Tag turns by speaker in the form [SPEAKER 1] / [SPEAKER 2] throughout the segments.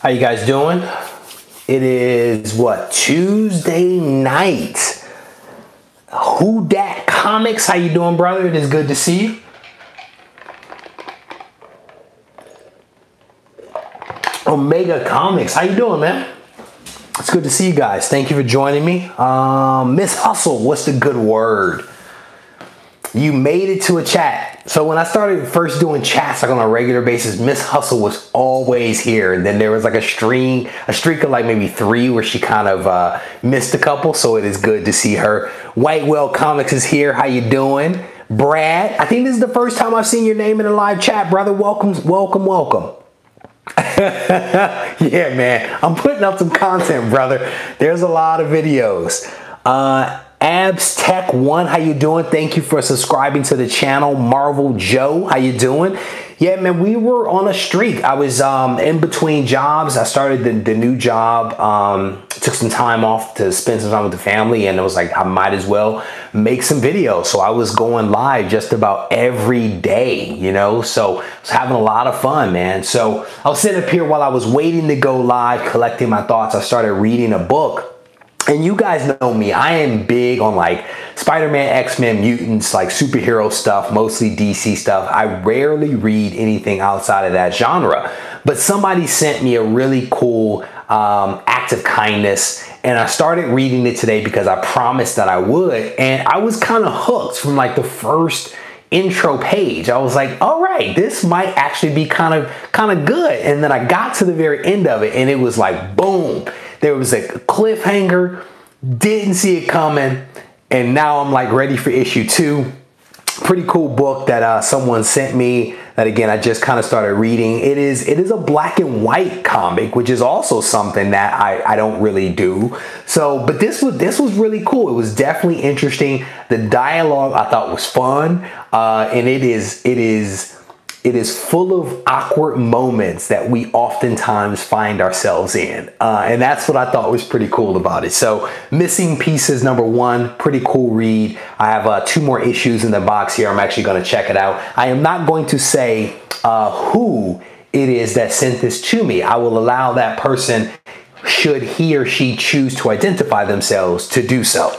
[SPEAKER 1] How you guys doing? It is what, Tuesday night. Who Dat Comics? How you doing, brother? It is good to see you. Omega Comics. How you doing, man? It's good to see you guys. Thank you for joining me. Miss Hustle, what's the good word? You made it to a chat. So when I started first doing chats like on a regular basis, Miss Hustle was always here. And then there was like a streak of like maybe 3 where she kind of missed a couple. So it is good to see her. WhiteWhaleComics is here. How you doing? Brad, I think this is the first time I've seen your name in a live chat, brother. Welcome, welcome, welcome. Yeah, man, I'm putting up some content, brother. There's a lot of videos. Abs Tech 1, how you doing? Thank you for subscribing to the channel. Marvel Joe, how you doing? Yeah, man, we were on a streak. I was in between jobs. I started the new job, took some time off to spend some time with the family, and it was like I might as well make some videos. So I was going live just about every day, you know, so I was having a lot of fun, man. So I was sitting up here while I was waiting to go live, collecting my thoughts. I started reading a book. And you guys know me, I am big on like Spider-Man, X-Men, mutants, like superhero stuff, mostly DC stuff. I rarely read anything outside of that genre. But somebody sent me a really cool act of kindness, and I started reading it today because I promised that I would. And I was kind of hooked from like the first intro page. I was like, all right, this might actually be kind of good. And then I got to the very end of it, and it was like, boom. There was a cliffhanger, didn't see it coming, and now I'm like ready for issue 2. Pretty cool book that someone sent me that, again, I just kind of started reading. It is a black and white comic, which is also something that I don't really do. So, but this was really cool. It was definitely interesting. The dialogue I thought was fun, and it is full of awkward moments that we oftentimes find ourselves in. And that's what I thought was pretty cool about it. So Missing Pieces #1, pretty cool read. I have 2 more issues in the box here. I'm actually gonna check it out. I am not going to say who it is that sent this to me. I will allow that person, should he or she choose to identify themselves, to do so.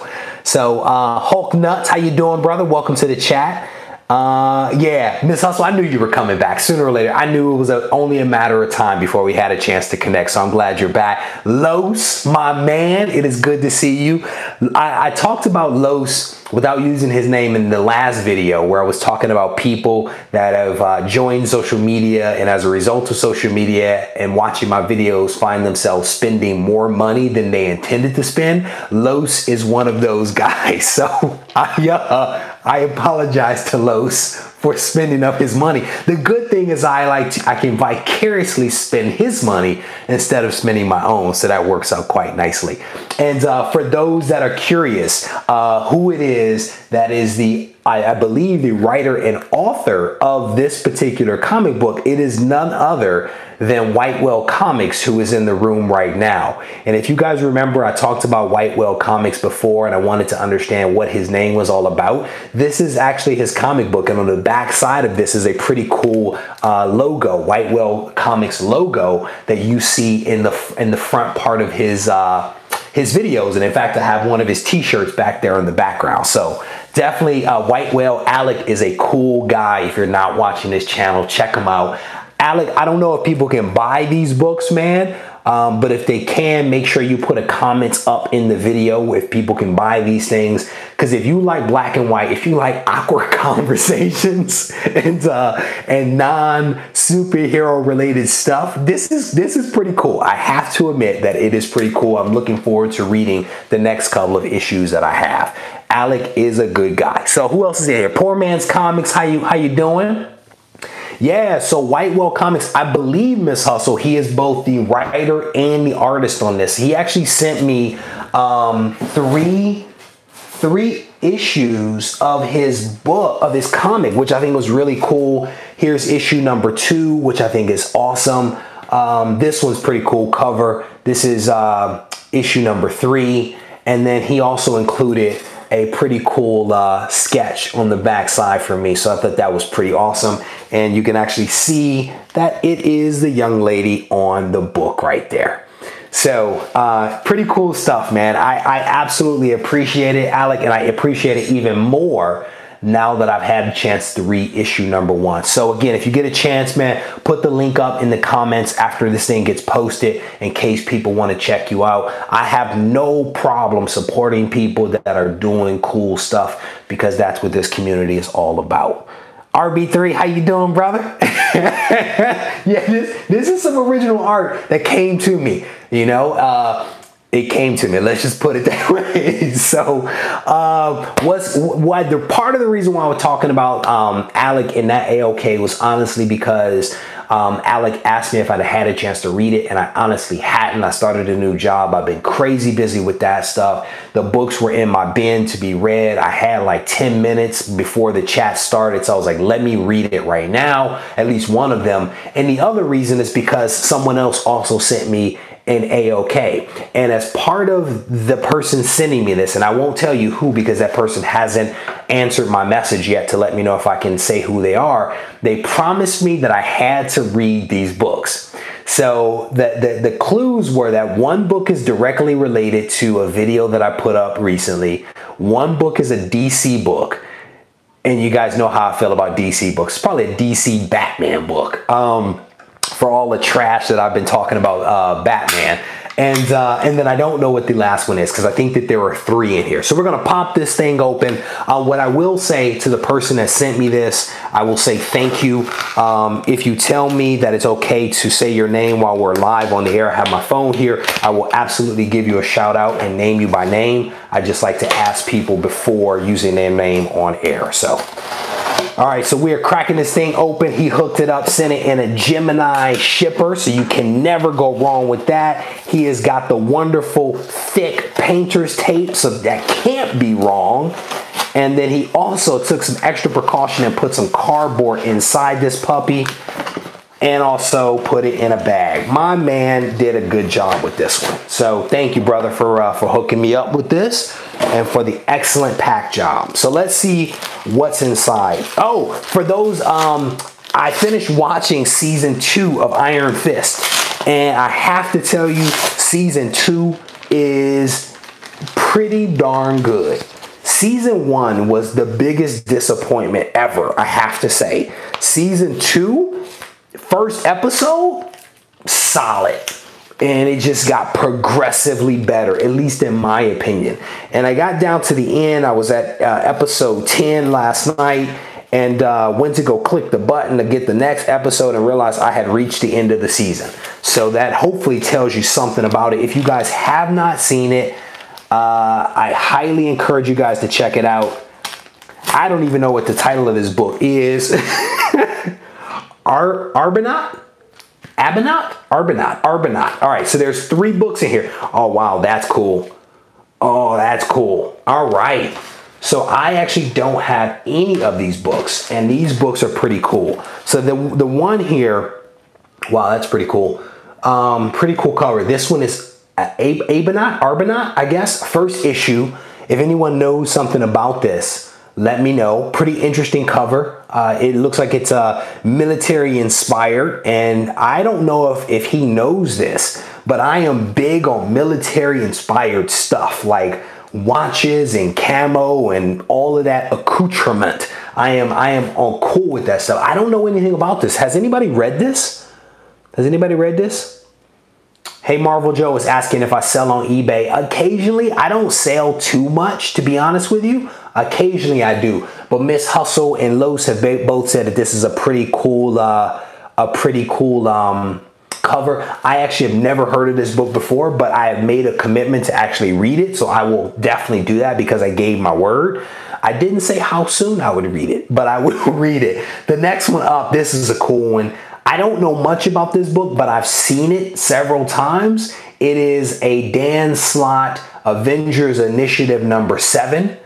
[SPEAKER 1] So Hulk Nuts, how you doing, brother? Welcome to the chat. Yeah, Miss Hustle, I knew you were coming back sooner or later. I knew it was only a matter of time before we had a chance to connect, so I'm glad you're back. Los, my man, it is good to see you. I talked about Los without using his name in the last video, where I was talking about people that have joined social media, and as a result of social media and watching my videos, find themselves spending more money than they intended to spend. Los is one of those guys. So I apologize to Los for spending up his money. The good thing is I can vicariously spend his money instead of spending my own, so that works out quite nicely. And for those that are curious, who it is that is I believe the writer and author of this particular comic book, it is none other than WhiteWhaleComics, who is in the room right now. And if you guys remember, I talked about WhiteWhaleComics before, and I wanted to understand what his name was all about. This is actually his comic book, and on the back side of this is a pretty cool logo, WhiteWhaleComics logo, that you see in the front part of his videos. And in fact, I have one of his t-shirts back there in the background. So definitely White Whale Alec is a cool guy. If you're not watching this channel, check him out. Alec, I don't know if people can buy these books, man, but if they can, make sure you put a comment up in the video if people can buy these things. Because if you like black and white, if you like awkward conversations and non-superhero related stuff, this is pretty cool. I have to admit that it is pretty cool. I'm looking forward to reading the next couple of issues that I have. Alec is a good guy. So who else is in here? Poor Man's Comics, how you doing? Yeah, so WhiteWhaleComics, I believe, Miss Hustle, he is both the writer and the artist on this. He actually sent me three issues of his book, of his comic, which I think was really cool. Here's issue #2, which I think is awesome. This one's pretty cool cover. This is issue #3. And then he also included a pretty cool sketch on the back side for me. So I thought that was pretty awesome. And you can actually see that it is the young lady on the book right there. So pretty cool stuff, man. I absolutely appreciate it, Alec, and I appreciate it even more now that I've had a chance to read issue number 1. So again, if you get a chance, man, put the link up in the comments after this thing gets posted in case people want to check you out. I have no problem supporting people that are doing cool stuff because that's what this community is all about. RB3, how you doing, brother? Yeah, this is some original art that came to me, you know. It came to me. Let's just put it that way. So, part of the reason why we're talking about Alec in that AOK was honestly because Alec asked me if I'd had a chance to read it, and I honestly hadn't. I started a new job. I've been crazy busy with that stuff. The books were in my bin to be read. I had like 10 minutes before the chat started, so I was like, let me read it right now, at least one of them. And the other reason is because someone else also sent me an AOK. And as part of the person sending me this, and I won't tell you who because that person hasn't answered my message yet to let me know if I can say who they are, they promised me that I had to read these books. So the clues were that one book is directly related to a video that I put up recently. One book is a DC book. And you guys know how I feel about DC books. It's probably a DC Batman book. For all the trash that I've been talking about Batman. And then I don't know what the last one is because I think that there were 3 in here. So we're going to pop this thing open. What I will say to the person that sent me this, I will say thank you. If you tell me that it's okay to say your name while we're live on the air, I have my phone here. I will absolutely give you a shout out and name you by name. I just like to ask people before using their name on air. So all right, so we are cracking this thing open. He hooked it up, sent it in a Gemini shipper, so you can never go wrong with that. He has got the wonderful thick painter's tape, so that can't be wrong. And then he also took some extra precaution and put some cardboard inside this puppy and also put it in a bag. My man did a good job with this one. So thank you, brother, for hooking me up with this and for the excellent pack job. So let's see what's inside. Oh, for those, I finished watching season 2 of Iron Fist, and I have to tell you, season 2 is pretty darn good. Season 1 was the biggest disappointment ever, I have to say. Season 2, first episode, solid. And it just got progressively better, at least in my opinion. And I got down to the end. I was at episode 10 last night and went to go click the button to get the next episode and realized I had reached the end of the season. So that hopefully tells you something about it. If you guys have not seen it, I highly encourage you guys to check it out. I don't even know what the title of this book is. Arbonite. All right, so there's 3 books in here. Oh, wow, that's cool. Oh, that's cool. All right. So I actually don't have any of these books, and these books are pretty cool. So the one here, wow, that's pretty cool. Pretty cool cover. This one is Arbonite, I guess, first issue. If anyone knows something about this, let me know. Pretty interesting cover. It looks like it's military inspired, and I don't know if he knows this, but I am big on military inspired stuff like watches and camo and all of that accoutrement. I am all cool with that stuff. I don't know anything about this. Has anybody read this? Has anybody read this? Hey, Marvel Joe is asking if I sell on eBay. Occasionally, I don't sell too much, to be honest with you. Occasionally I do, but Miss Hustle and Los have both said that this is a pretty cool cover. I actually have never heard of this book before, but I have made a commitment to actually read it, so I will definitely do that because I gave my word. I didn't say how soon I would read it, but I will read it. The next one up, this is a cool one. I don't know much about this book, but I've seen it several times. It is a Dan Slott Avengers Initiative number 7.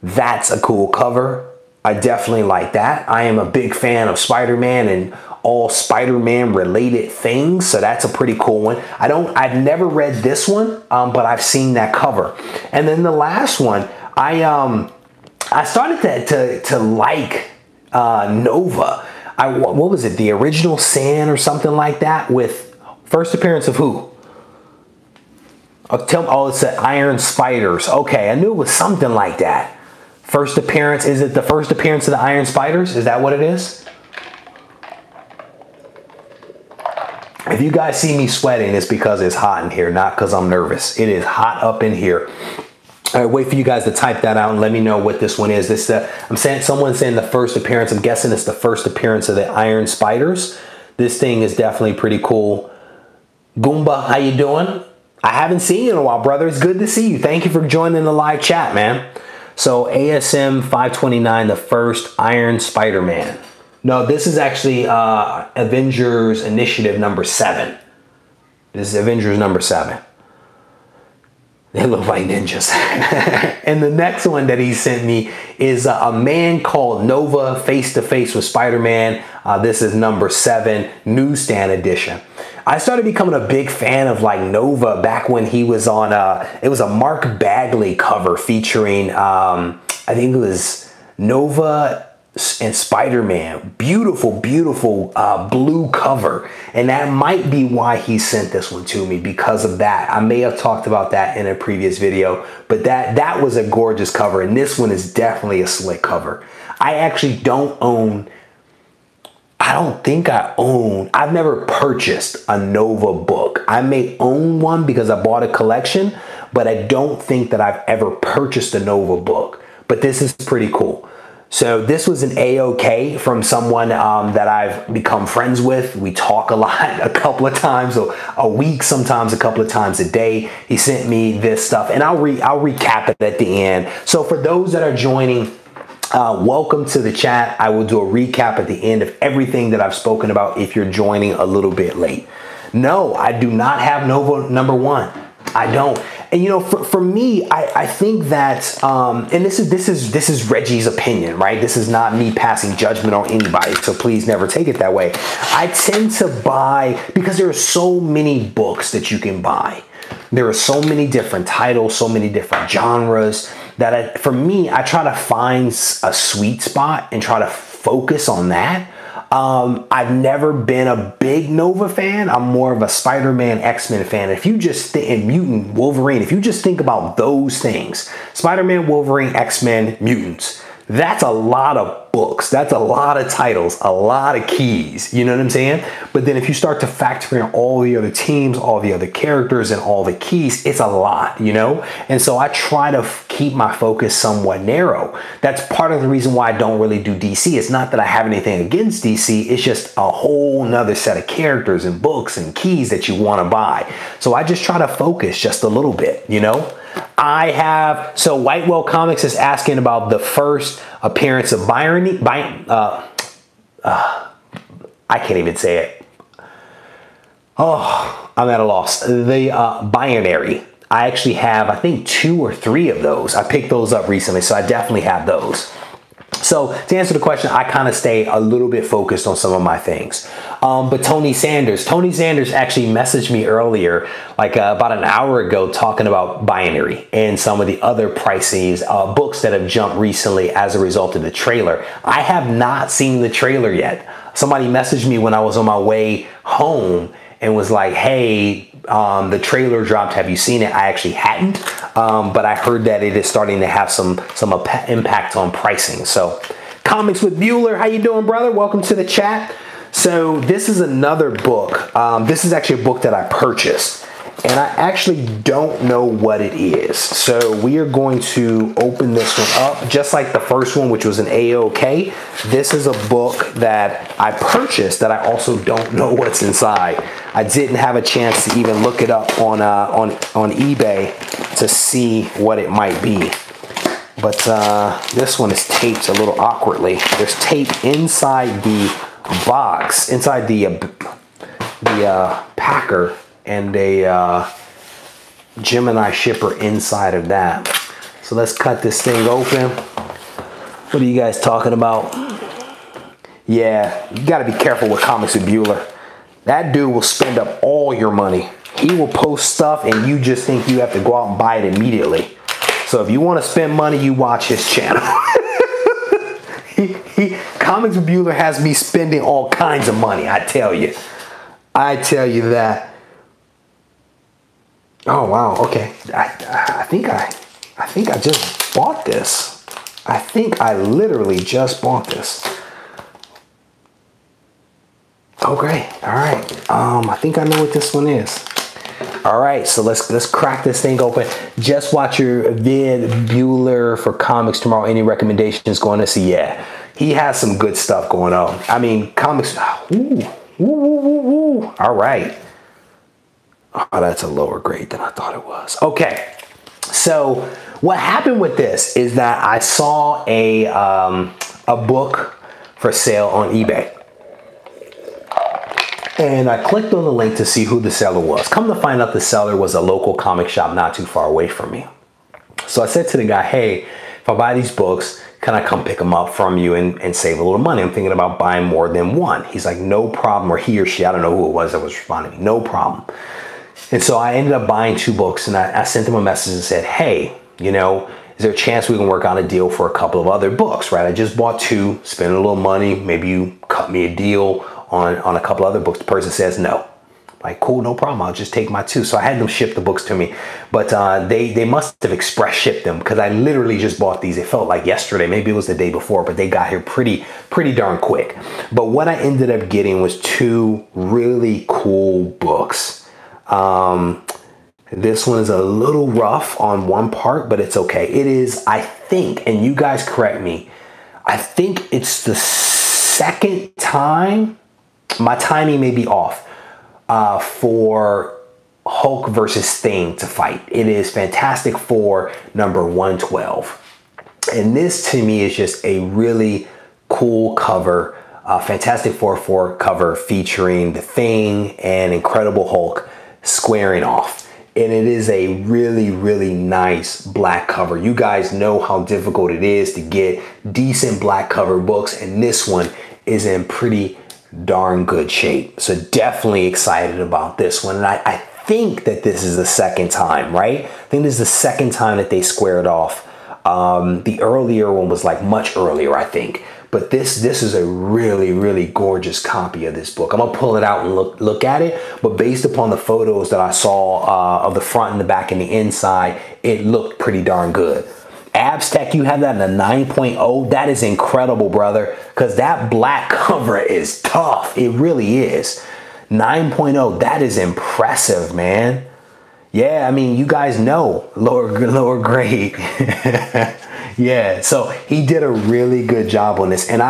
[SPEAKER 1] That's a cool cover. I definitely like that. I am a big fan of Spider-Man and all Spider-Man related things, so that's a pretty cool one. I've never read this one, but I've seen that cover. And then the last one, I started to like Nova. What was it? The Original Sin or something like that, with first appearance of who? Oh, it's the Iron Spiders. Okay, I knew it was something like that. First appearance, is it the first appearance of the Iron Spiders? Is that what it is? If you guys see me sweating, it's because it's hot in here, not because I'm nervous. It is hot up in here. All right, wait for you guys to type that out and let me know what this one is. Someone's saying the first appearance. I'm guessing it's the first appearance of the Iron Spiders. This thing is definitely pretty cool. Goomba, how you doing? I haven't seen you in a while, brother. It's good to see you. Thank you for joining the live chat, man. So ASM 529, the first Iron Spider-Man. No, this is actually Avengers Initiative number 7. This is Avengers number 7. They look like ninjas. And the next one that he sent me is a man called Nova Face to Face with Spider-Man. This is number 7, newsstand edition. I started becoming a big fan of like Nova back when he was on, it was a Mark Bagley cover featuring, I think it was Nova and Spider-Man. Beautiful, beautiful blue cover. And that might be why he sent this one to me, because of that. I may have talked about that in a previous video, but that was a gorgeous cover. And this one is definitely a slick cover. I actually don't own, I've never purchased a Nova book. I may own one because I bought a collection, but I don't think that I've ever purchased a Nova book. But this is pretty cool. So this was an A-OK from someone that I've become friends with. We talk a lot, a couple of times a week, sometimes a couple of times a day. He sent me this stuff, and I'll recap it at the end. So for those that are joining, welcome to the chat. I will do a recap at the end of everything that I've spoken about if you're joining a little bit late. No, I do not have Nova number 1. I don't. And you know, for me, I think that, and this is Reggie's opinion, right? This is not me passing judgment on anybody, so please never take it that way. I tend to buy, because there are so many books that you can buy. There are so many different titles, so many different genres, that for me, I try to find a sweet spot and try to focus on that. I've never been a big Nova fan. I'm more of a Spider-Man, X-Men fan. If you just and Mutant, Wolverine, if you just think about those things, Spider-Man, Wolverine, X-Men, Mutants, that's a lot of books. That's a lot of titles, a lot of keys. You know what I'm saying? But then if you start to factor in all the other teams, all the other characters, and all the keys, it's a lot, you know? And so I try to keep my focus somewhat narrow. That's part of the reason why I don't really do DC. It's not that I have anything against DC. It's just a whole nother set of characters and books and keys that you want to buy. So I just try to focus just a little bit, you know? So WhiteWhaleComics is asking about the first appearance of I can't even say it. Oh, I'm at a loss. The binary. I actually have, I think, 2 or 3 of those. I picked those up recently, so I definitely have those. So to answer the question, I kind of stay a little bit focused on some of my things. But Tony Sanders actually messaged me earlier, like about an hour ago, talking about binary and some of the other prices, books that have jumped recently as a result of the trailer. I have not seen the trailer yet. Somebody messaged me when I was on my way home and was like, hey, the trailer dropped. Have you seen it? I actually hadn't, but I heard that it is starting to have some impact on pricing. So Comics with Bueller, how you doing, brother? Welcome to the chat. So this is another book. This is actually a book that I purchased, and I actually don't know what it is. So we are going to open this one up, just like the first one, which was an A-OK. This is a book that I purchased that I also don't know what's inside. I didn't have a chance to even look it up on eBay to see what it might be. But this one is taped a little awkwardly. There's tape inside the box, inside the packer, and a Gemini shipper inside of that. So let's cut this thing open. What are you guys talking about? Yeah, you got to be careful with Comics with Bueller. That dude will spend up all your money. He will post stuff and you just think you have to go out and buy it immediately. So if you want to spend money, you watch his channel. Comics with Bueller has me spending all kinds of money, I tell you. I tell you that. Oh wow, okay. I think I just bought this. I think I literally just bought this. Oh great. All right. I think I know what this one is. All right, so let's crack this thing open. Just watch your vid, Bueller for comics tomorrow. Any recommendations going to see? Yeah, he has some good stuff going on. I mean, comics. Ooh, ooh, ooh, ooh. All right. Oh, that's a lower grade than I thought it was. Okay, so what happened with this is that I saw a book for sale on eBay. And I clicked on the link to see who the seller was. Come to find out the seller was a local comic shop not too far away from me. So I said to the guy, hey, if I buy these books, can I come pick them up from you and save a little money? I'm thinking about buying more than one. He's like, no problem. Or he or she, I don't know who it was that was responding to me, no problem. And so I ended up buying 2 books, and I sent him a message and said, hey, you know, is there a chance we can work out a deal for a couple of other books, right? I just bought 2, spent a little money. Maybe you cut me a deal on a couple other books. The person says no. Like, cool, no problem. I'll just take my 2. So I had them ship the books to me, but they must have express shipped them because I literally just bought these. It felt like yesterday, maybe it was the day before, but they got here pretty darn quick. But what I ended up getting was 2 really cool books. This one is a little rough on one part, but it's okay. It is, I think, and you guys correct me, I think it's the second time, my timing may be off, for Hulk versus Thing to fight. It is Fantastic Four number 112. And this to me is just a really cool cover, Fantastic Four cover featuring the Thing and Incredible Hulk squaring off. And it is a really nice black cover. You guys know how difficult it is to get decent black cover books, and this one is in pretty darn good shape. So definitely excited about this one. And I think that this is the second time, right? I think this is the second time that they squared off. The earlier one was like much earlier, I think. But this is a really gorgeous copy of this book. I'm gonna pull it out and look at it. But based upon the photos that I saw of the front and the back and the inside, it looked pretty darn good. Abstract, you have that in a 9.0. That is incredible, brother, because that black cover is tough. It really is. 9.0, that is impressive, man. Yeah, I mean, you guys know lower grade. Yeah, so he did a really good job on this. And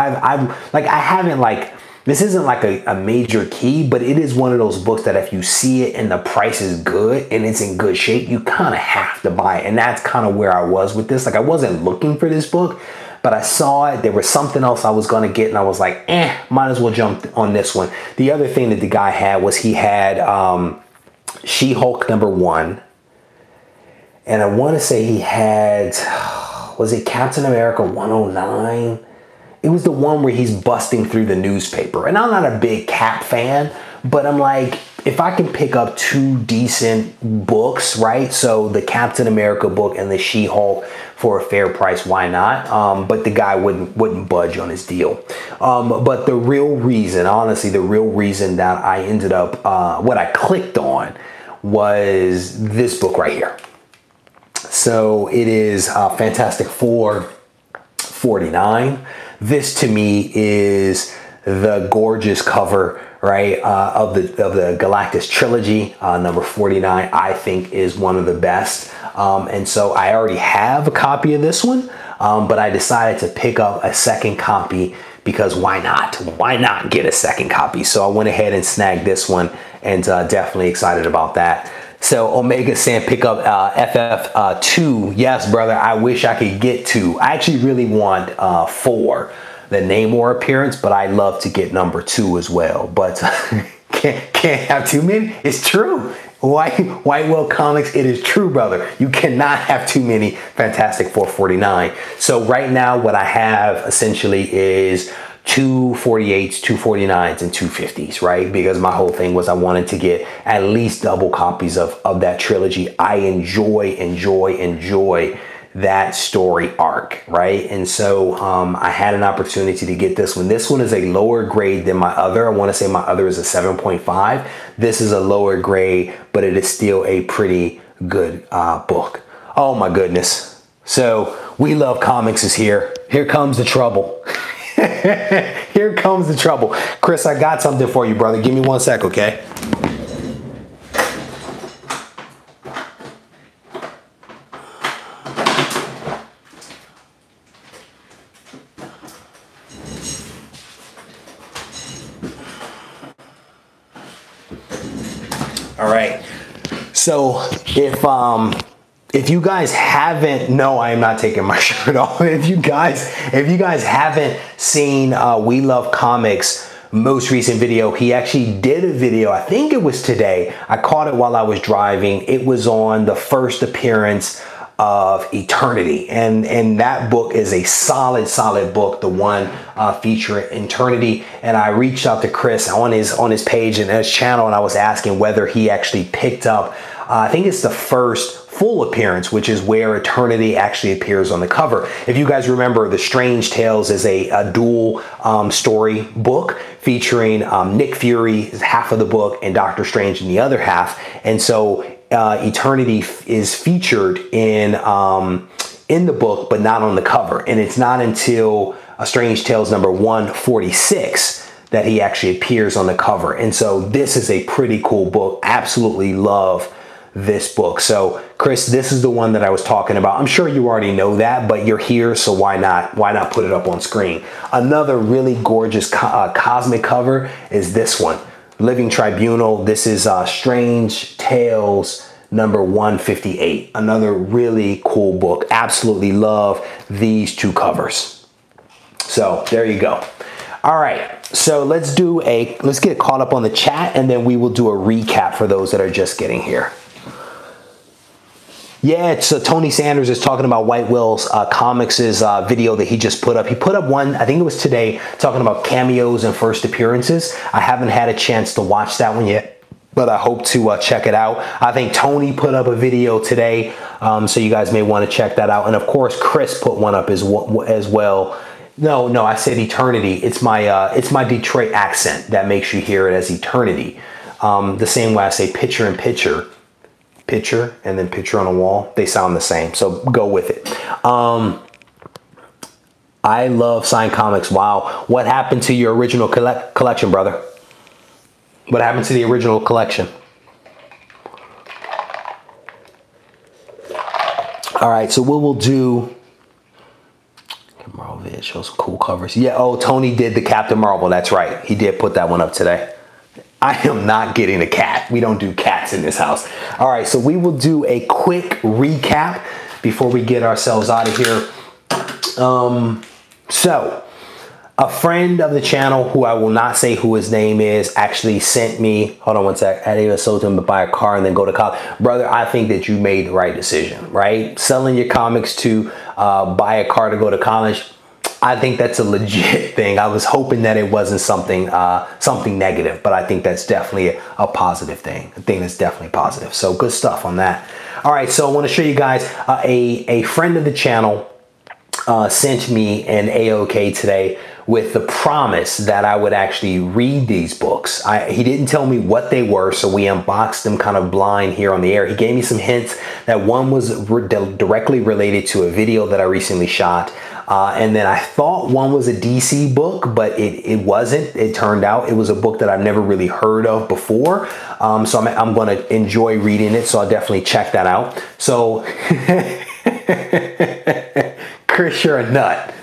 [SPEAKER 1] this isn't like a major key, but it is one of those books that if you see it and the price is good and it's in good shape, you kind of have to buy it. And that's kind of where I was with this. Like, I wasn't looking for this book, but I saw it. There was something else I was going to get, and I was like, might as well jump on this one. The other thing that the guy had was he had She-Hulk number 1. And I want to say he had, was it Captain America 109? It was the one where he's busting through the newspaper. And I'm not a big Cap fan, but I'm like, if I can pick up 2 decent books, right? So the Captain America book and the She-Hulk for a fair price, why not? But the guy wouldn't budge on his deal. But the real reason, honestly, the real reason that I ended up, what I clicked on was this book right here. So it is Fantastic Four 49. This to me is the gorgeous cover, right, of the Galactus trilogy. Number 49, I think, is one of the best. And so I already have a copy of this one, but I decided to pick up a second copy because why not? Why not get a second copy? So I went ahead and snagged this one, and definitely excited about that. So Omega saying pick up FF2. Yes, brother, I wish I could get 2. I actually really want 4, the Namor appearance, but I'd love to get number 2 as well. But can't have too many. It's true. WhiteWhaleComics, it is true, brother. You cannot have too many Fantastic Four 49. So right now what I have essentially is 2 48s, 2 49s, and 2 50s, right? Because my whole thing was I wanted to get at least double copies of that trilogy. I enjoy that story arc, right? And so I had an opportunity to get this one. This one is a lower grade than my other. I want to say my other is a 7.5. This is a lower grade, but it is still a pretty good book. Oh my goodness. So We Love Comics is here. Here comes the trouble. Here comes the trouble. Chris, I got something for you, brother. Give me 1 sec, okay? All right. So if you guys haven't, no, I am not taking my shirt off. If you guys haven't seen We Love Comics' most recent video, he actually did a video. I think it was today. I caught it while I was driving. It was on the first appearance of Eternity, and that book is a solid book, the one featuring Eternity. And I reached out to Chris on his page and his channel, and I was asking whether he actually picked up I think it's the first full appearance, which is where Eternity actually appears on the cover. If you guys remember, The Strange Tales is a dual story book featuring Nick Fury is half of the book and Doctor Strange in the other half. And so Eternity is featured in the book, but not on the cover. And it's not until Strange Tales number 146 that he actually appears on the cover. And so this is a pretty cool book. Absolutely love this book. So Chris, this is the one that I was talking about. I'm sure you already know that, but you're here, so why not put it up on screen? Another really gorgeous cosmic cover is this one, Living Tribunal. This is Strange Tales number 158. Another really cool book. Absolutely love these two covers. So there you go. All right, so let's get caught up on the chat, and then we will do a recap for those that are just getting here. Yeah, it's Tony Sanders is talking about White Whale's Comics' video that he just put up. He put up one, I think it was today, talking about cameos and first appearances. I haven't had a chance to watch that one yet, but I hope to check it out. I think Tony put up a video today, so you guys may want to check that out. And of course, Chris put one up as well. No, I said Eternity. It's my Detroit accent that makes you hear it as Eternity. The same way I say picture in picture. Picture and then picture on a wall, they sound the same, so go with it. I love signed comics. Wow, what happened to your original collection, brother? What happened to the original collection? All right, so what we'll do, Marvel vid shows cool covers. Yeah, oh, Tony did the Captain Marvel, that's right, he did put that one up today. I am not getting a cat. We don't do cats in this house. All right, so we will do a quick recap before we get ourselves out of here. So a friend of the channel, who I will not say who his name is, actually sent me, hold on one sec, I even sold him to buy a car and then go to college. Brother, I think that you made the right decision, right? Selling your comics to buy a car to go to college, I think that's a legit thing. I was hoping that it wasn't something negative, but I think that's definitely a positive thing. I think that's definitely positive. So good stuff on that. All right, so I want to show you guys a friend of the channel sent me an AOK today with the promise that I would actually read these books. He didn't tell me what they were, so we unboxed them kind of blind here on the air. He gave me some hints that one was directly related to a video that I recently shot. And then I thought one was a DC book, but it wasn't. It turned out it was a book that I've never really heard of before. So I'm going to enjoy reading it. So I'll definitely check that out. So Chris, you're a nut.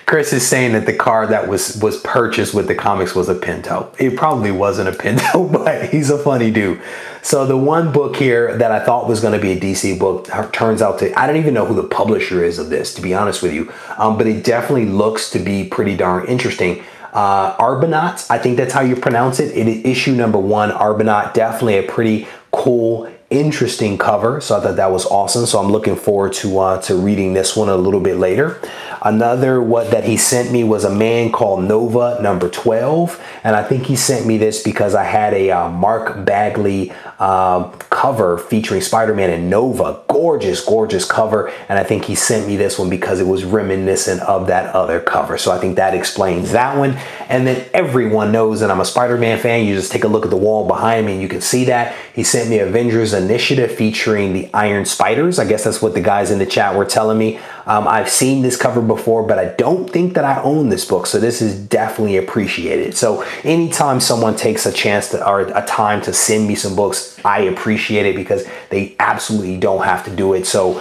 [SPEAKER 1] Chris is saying that the car that was purchased with the comics was a Pinto. It probably wasn't a Pinto, but he's a funny dude. So the one book here that I thought was going to be a DC book turns out to, I don't even know who the publisher is of this, to be honest with you. But it definitely looks to be pretty darn interesting. Arbonauts, I think that's how you pronounce it. It is issue number 1, Arbonaut, definitely a pretty cool, interesting cover. So I thought that was awesome. So I'm looking forward to reading this one a little bit later. Another that he sent me was A Man Called Nova number 12. And I think he sent me this because I had a Mark Bagley cover featuring Spider-Man and Nova. Gorgeous, gorgeous cover. And I think he sent me this one because it was reminiscent of that other cover. So I think that explains that one. And then everyone knows that I'm a Spider-Man fan. You just take a look at the wall behind me and you can see that. He sent me Avengers Initiative featuring the Iron Spiders. I guess that's what the guys in the chat were telling me. I've seen this cover before, but I don't think that I own this book. So this is definitely appreciated. So anytime someone takes a chance to, or a time to send me some books, I appreciate it because they absolutely don't have to do it. So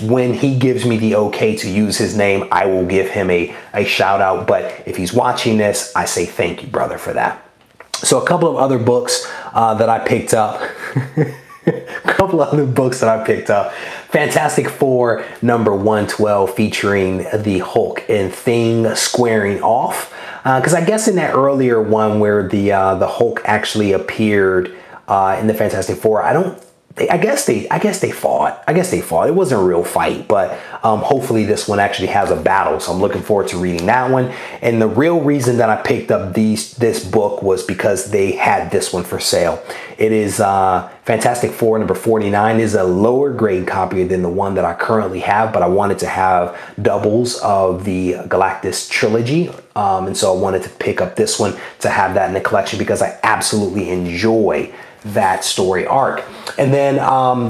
[SPEAKER 1] when he gives me the okay to use his name, I will give him a shout out. But if he's watching this, I say thank you, brother, for that. So a couple of other books that I picked up. Fantastic Four number 112 featuring the Hulk and Thing squaring off. Because I guess in that earlier one where the Hulk actually appeared in the Fantastic Four, I guess they fought. It wasn't a real fight, but hopefully this one actually has a battle. So I'm looking forward to reading that one. And the real reason that I picked up this book was because they had this one for sale. It is Fantastic Four number 49. It is a lower grade copy than the one that I currently have, but I wanted to have doubles of the Galactus trilogy. And so I wanted to pick up this one to have that in the collection because I absolutely enjoy that story arc. And then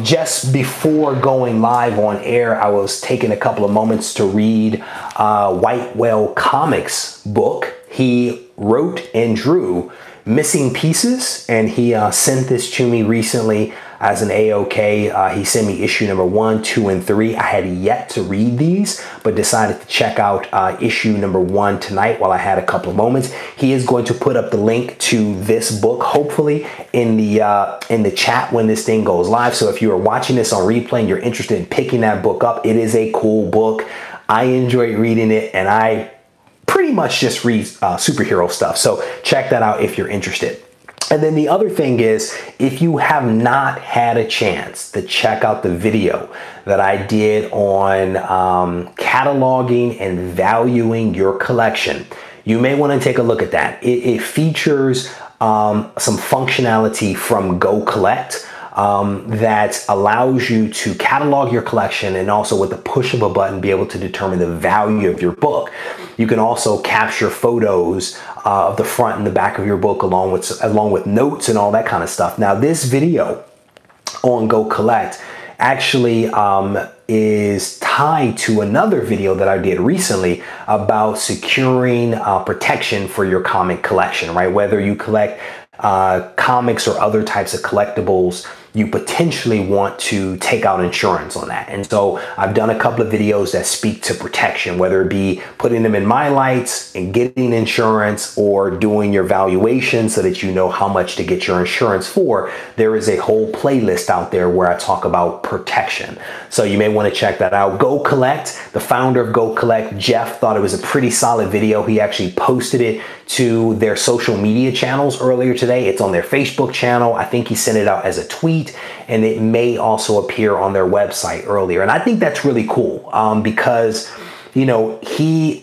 [SPEAKER 1] just before going live on air, I was taking a couple of moments to read WhiteWhaleComics book. He wrote and drew Missing Pieces, and he sent this to me recently as an AOK. He sent me issue number 1, 2, and 3. I had yet to read these, but decided to check out issue number 1 tonight while I had a couple of moments. He is going to put up the link to this book, hopefully in the chat when this thing goes live. So if you are watching this on replay and you're interested in picking that book up, it is a cool book. I enjoyed reading it, and I pretty much just read superhero stuff. So check that out if you're interested. And then the other thing is, if you have not had a chance to check out the video that I did on cataloging and valuing your collection, you may want to take a look at that. It features some functionality from GoCollect that allows you to catalog your collection and also with the push of a button be able to determine the value of your book. You can also capture photos of the front and the back of your book along with notes and all that kind of stuff. Now this video on GoCollect actually is tied to another video that I did recently about securing protection for your comic collection, right? Whether you collect comics or other types of collectibles, you potentially want to take out insurance on that. And so I've done a couple of videos that speak to protection, whether it be putting them in my lights and getting insurance or doing your valuation so that you know how much to get your insurance for. There is a whole playlist out there where I talk about protection. So you may want to check that out. GoCollect, the founder of GoCollect, Jeff, thought it was a pretty solid video. He actually posted it to their social media channels earlier today. It's on their Facebook channel. I think he sent it out as a tweet, and it may also appear on their website earlier. And I think that's really cool because, you know,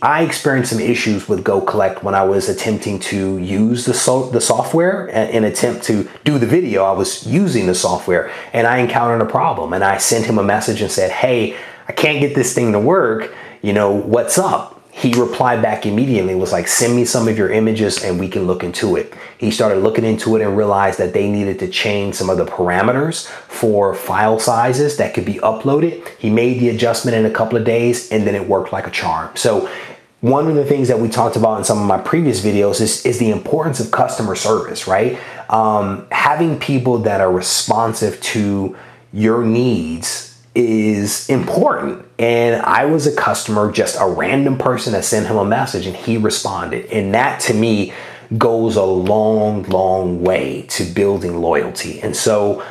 [SPEAKER 1] I experienced some issues with GoCollect when I was attempting to use the software in attempt to do the video. I was using the software and I encountered a problem, and I sent him a message and said, hey, I can't get this thing to work. You know, what's up? He replied back immediately, was like, send me some of your images and we can look into it. He started looking into it and realized that they needed to change some of the parameters for file sizes that could be uploaded. He made the adjustment in a couple of days and then it worked like a charm. So one of the things that we talked about in some of my previous videos is the importance of customer service, right? Having people that are responsive to your needs is important. And I was a customer, just a random person that sent him a message and he responded. And that to me goes a long, long way to building loyalty. And so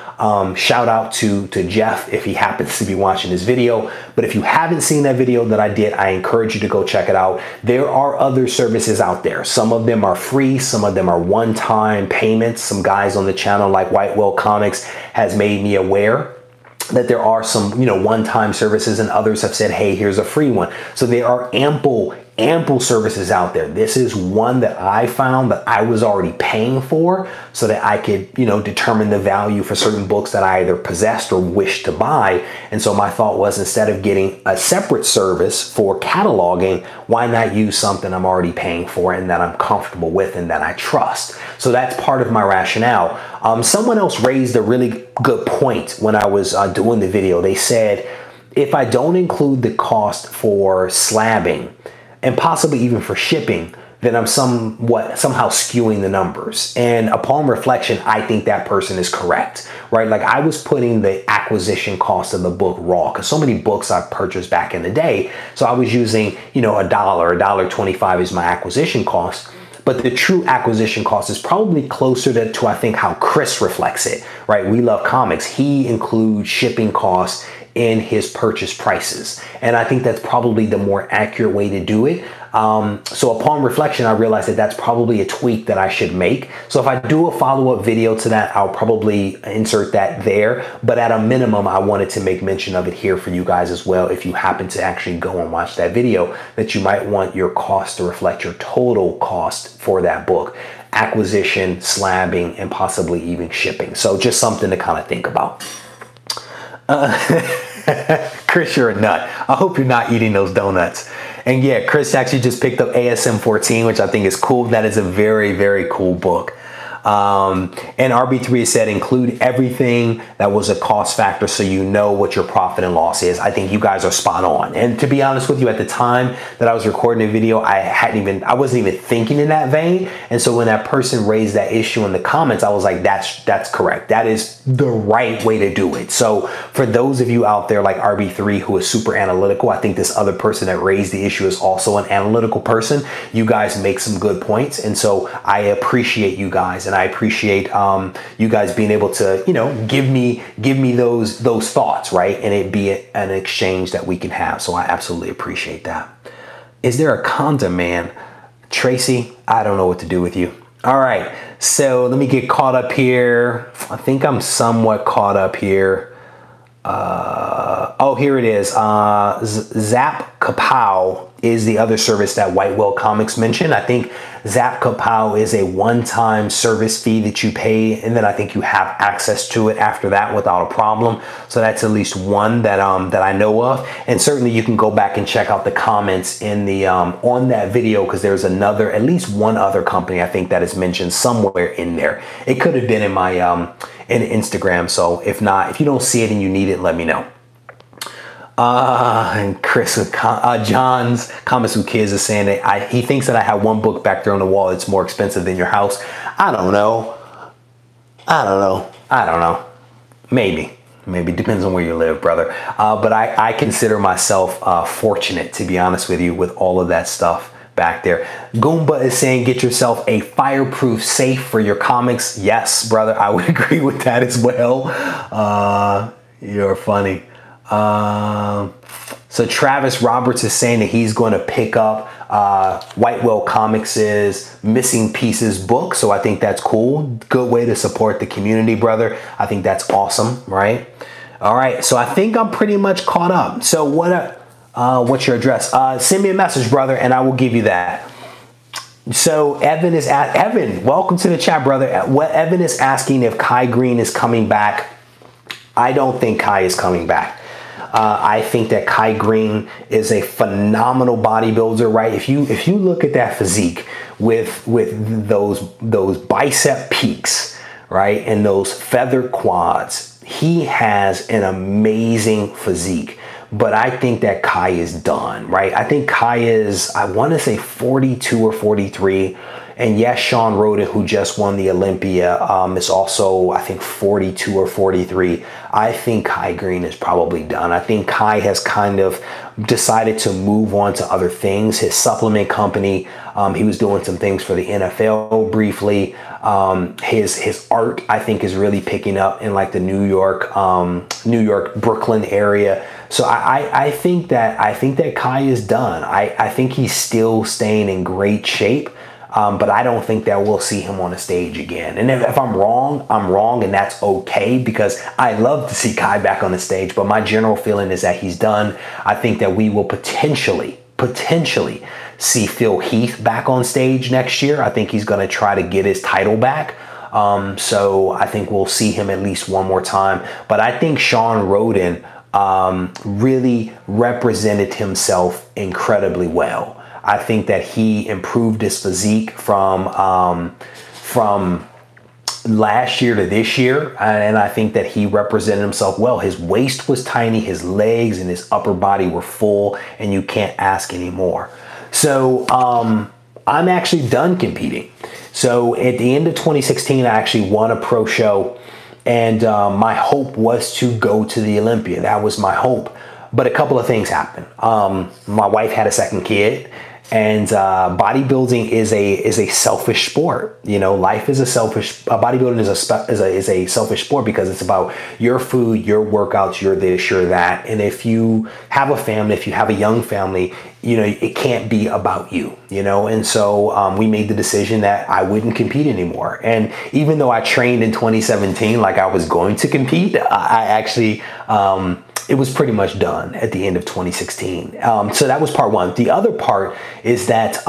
[SPEAKER 1] shout out to Jeff if he happens to be watching this video. But if you haven't seen that video that I did, I encourage you to go check it out. There are other services out there. Some of them are free. Some of them are one-time payments. Some guys on the channel like WhiteWhaleComics has made me aware that there are some, you know, one-time services, and others have said, hey, here's a free one. So there are ample ample services out there. This is one that I found that I was already paying for so that I could, you know, determine the value for certain books that I either possessed or wished to buy. And so my thought was, instead of getting a separate service for cataloging, why not use something I'm already paying for and that I'm comfortable with and that I trust? So that's part of my rationale. Someone else raised a really good point when I was doing the video. They said, if I don't include the cost for slabbing and possibly even for shipping, then I'm somehow skewing the numbers. And upon reflection, I think that person is correct, right? Like, I was putting the acquisition cost of the book raw, because so many books I've purchased back in the day. So I was using, you know, $1.25 is my acquisition cost. But the true acquisition cost is probably closer to I think how Chris reflects it, right? We Love Comics. He includes shipping costs in his purchase prices. And I think that's probably the more accurate way to do it. So upon reflection, I realized that that's probably a tweak that I should make. So if I do a follow-up video to that, I'll probably insert that there. But at a minimum, I wanted to make mention of it here for you guys as well. If you happen to actually go and watch that video, that you might want your cost to reflect your total cost for that book: acquisition, slabbing, and possibly even shipping. So just something to kind of think about. Chris, you're a nut. I hope you're not eating those donuts. And yeah, Chris actually just picked up ASM 14, which I think is cool. That is a very, very cool book. And RB3 said, include everything that was a cost factor so you know what your profit and loss is. I think you guys are spot on. And to be honest with you, at the time that I was recording the video, I wasn't even thinking in that vein. And so when that person raised that issue in the comments, I was like, that's correct. That is the right way to do it. So for those of you out there like RB3 who is super analytical, I think this other person that raised the issue is also an analytical person. You guys make some good points. And so I appreciate you guys, and I appreciate you guys being able to, you know, give me those thoughts, right? And it be an exchange that we can have. So I absolutely appreciate that. Is there a condom man? Tracy, I don't know what to do with you. All right, so let me get caught up here. I think I'm somewhat caught up here. Oh, here it is. Zap Kapow is the other service that WhiteWhaleComics mentioned. I think Zap Kapow is a one-time service fee that you pay, and then I think you have access to it after that without a problem. So that's at least one that I know of. And certainly you can go back and check out the comments in the on that video, because there's at least one other company I think that is mentioned somewhere in there. It could have been in my in Instagram. So if not, if you don't see it and you need it, let me know. And Chris with John's Comics with Kids is saying that he thinks that I have one book back there on the wall that's more expensive than your house. I don't know. Maybe depends on where you live, brother. But I consider myself fortunate, to be honest with you, with all of that stuff back there. Goomba is saying, get yourself a fireproof safe for your comics. Yes, brother, I would agree with that as well. You're funny. So Travis Roberts is saying that he's going to pick up WhiteWhaleComics' Missing Pieces book. So I think that's cool. Good way to support the community, brother. I think that's awesome, right? All right, so I think I'm pretty much caught up. So what's your address? Send me a message, brother, and I will give you that. So Evan, welcome to the chat, brother. Evan is asking if Kai Green is coming back. I don't think Kai is coming back. I think that Kai Green is a phenomenal bodybuilder, right? If you look at that physique with those bicep peaks, right, and those feather quads, he has an amazing physique. But I think that Kai is done, right? I think Kai is, I want to say 42 or 43. And yes, Sean Roden, who just won the Olympia, is also, I think, 42 or 43. I think Kai Green is probably done. I think Kai has kind of decided to move on to other things. His supplement company, he was doing some things for the NFL briefly. His art, I think, is really picking up in like the New York, Brooklyn area. So I think that Kai is done. I think he's still staying in great shape. But I don't think that we'll see him on a stage again. And if I'm wrong, I'm wrong, and that's okay, because I love to see Kai back on the stage. But my general feeling is that he's done. I think that we will potentially potentially see Phil Heath back on stage next year. I think he's going to try to get his title back. So I think we'll see him at least one more time. But I think Sean Roden really represented himself incredibly well. I think that he improved his physique from last year to this year, and I think that he represented himself well. His waist was tiny, his legs and his upper body were full, and you can't ask any more. So I'm actually done competing. So at the end of 2016, I actually won a pro show, and my hope was to go to the Olympia. That was my hope. But a couple of things happened. My wife had a second kid, and bodybuilding is a selfish sport. You know, life is a selfish. Bodybuilding is a selfish sport because it's about your food, your workouts, your this, your that. And if you have a family, if you have a young family, you know, it can't be about you. You know, and so we made the decision that I wouldn't compete anymore. And even though I trained in 2017 like I was going to compete, I actually. It was pretty much done at the end of 2016. So that was part one. The other part is that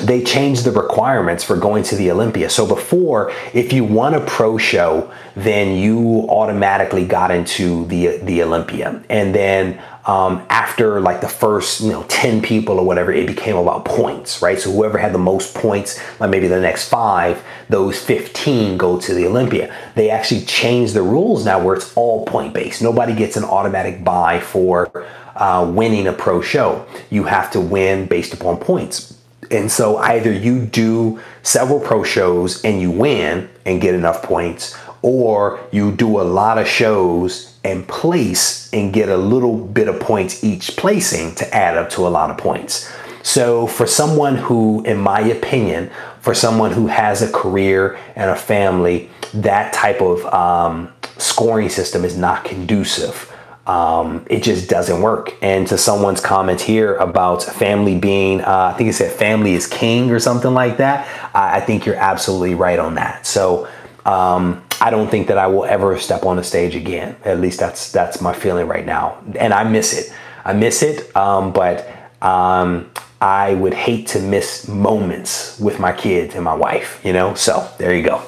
[SPEAKER 1] they changed the requirements for going to the Olympia. So before, if you won a pro show, then you automatically got into the Olympia. And then after like the first 10 people or whatever, it became about points, right? So whoever had the most points, like maybe the next 5, those 15 go to the Olympia. They actually changed the rules now where it's all point based. Nobody gets an automatic bye for winning a pro show. You have to win based upon points. And so either you do several pro shows and you win and get enough points, or you do a lot of shows and place and get a little bit of points each placing to add up to a lot of points. So for someone who, in my opinion, for someone who has a career and a family, that type of scoring system is not conducive. It just doesn't work. And to someone's comment here about family being, I think it said family is king or something like that. I think you're absolutely right on that. So I don't think that I will ever step on the stage again. At least that's my feeling right now. And I miss it. I miss it. But I would hate to miss moments with my kids and my wife, you know? So there you go.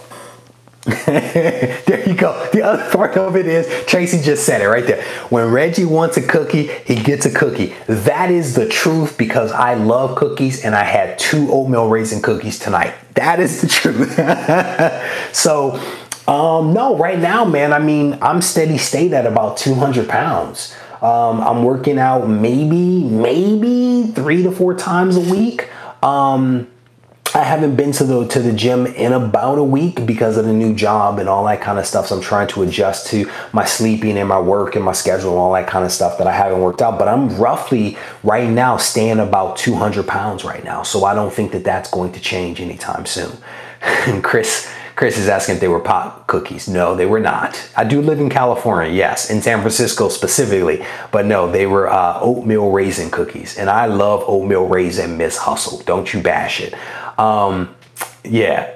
[SPEAKER 1] There you go. The other part of it is, Tracy just said it right there. When Reggie wants a cookie, he gets a cookie. That is the truth, because I love cookies and I had 2 oatmeal raisin cookies tonight. That is the truth. So, no, right now, man, I mean, I'm steady state at about 200 pounds. I'm working out maybe 3 to 4 times a week. I haven't been to the gym in about a week because of the new job and all that kind of stuff. So I'm trying to adjust to my sleeping and my work and my schedule and all that kind of stuff that I haven't worked out. But I'm roughly right now staying about 200 pounds right now. So I don't think that that's going to change anytime soon. And Chris is asking if they were pot cookies. No, they were not. I do live in California, yes, in San Francisco specifically, but no, they were oatmeal raisin cookies. And I love oatmeal raisin Miss Hustle. Don't you bash it. Yeah.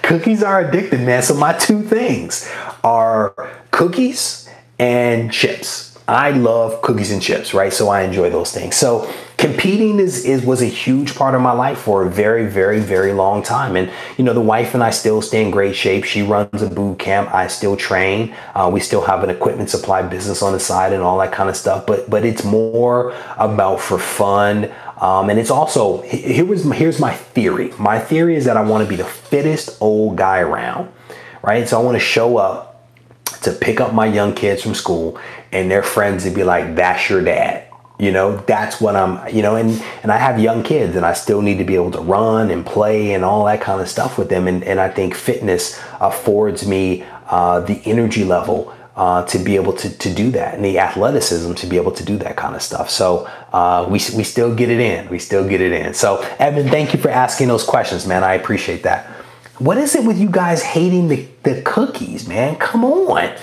[SPEAKER 1] Cookies are addictive, man. So my 2 things are cookies and chips. I love cookies and chips, right? So I enjoy those things. So competing was a huge part of my life for a very, very, very long time. And, you know, the wife and I still stay in great shape. She runs a boot camp. I still train. We still have an equipment supply business on the side and all that kind of stuff. But it's more about for fun. And it's also, here's my theory. My theory is that I want to be the fittest old guy around, right? So I want to show up to pick up my young kids from school and their friends to be like, that's your dad. You know, that's what I'm, you know, and I have young kids and I still need to be able to run and play and all that kind of stuff with them. And I think fitness affords me the energy level to be able to do that, and the athleticism to be able to do that kind of stuff. So we still get it in. We still get it in. So Evan, thank you for asking those questions, man. I appreciate that. What is it with you guys hating the cookies, man? Come on.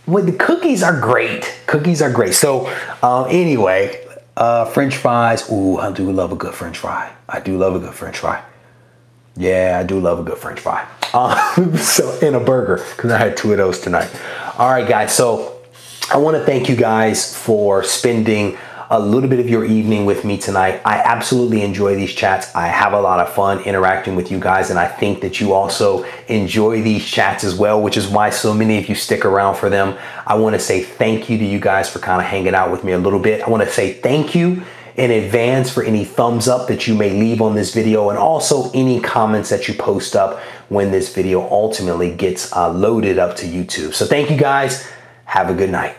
[SPEAKER 1] Well, the cookies are great. Cookies are great. So anyway, French fries. Ooh, I do love a good French fry. I do love a good French fry. Yeah, I do love a good French fry. So in a burger, because I had 2 of those tonight. All right, guys. So I want to thank you guys for spending a little bit of your evening with me tonight. I absolutely enjoy these chats. I have a lot of fun interacting with you guys, and I think that you also enjoy these chats as well, which is why so many of you stick around for them. I want to say thank you to you guys for kind of hanging out with me a little bit. I want to say thank you in advance for any thumbs up that you may leave on this video, and also any comments that you post up when this video ultimately gets loaded up to YouTube. So thank you guys. Have a good night.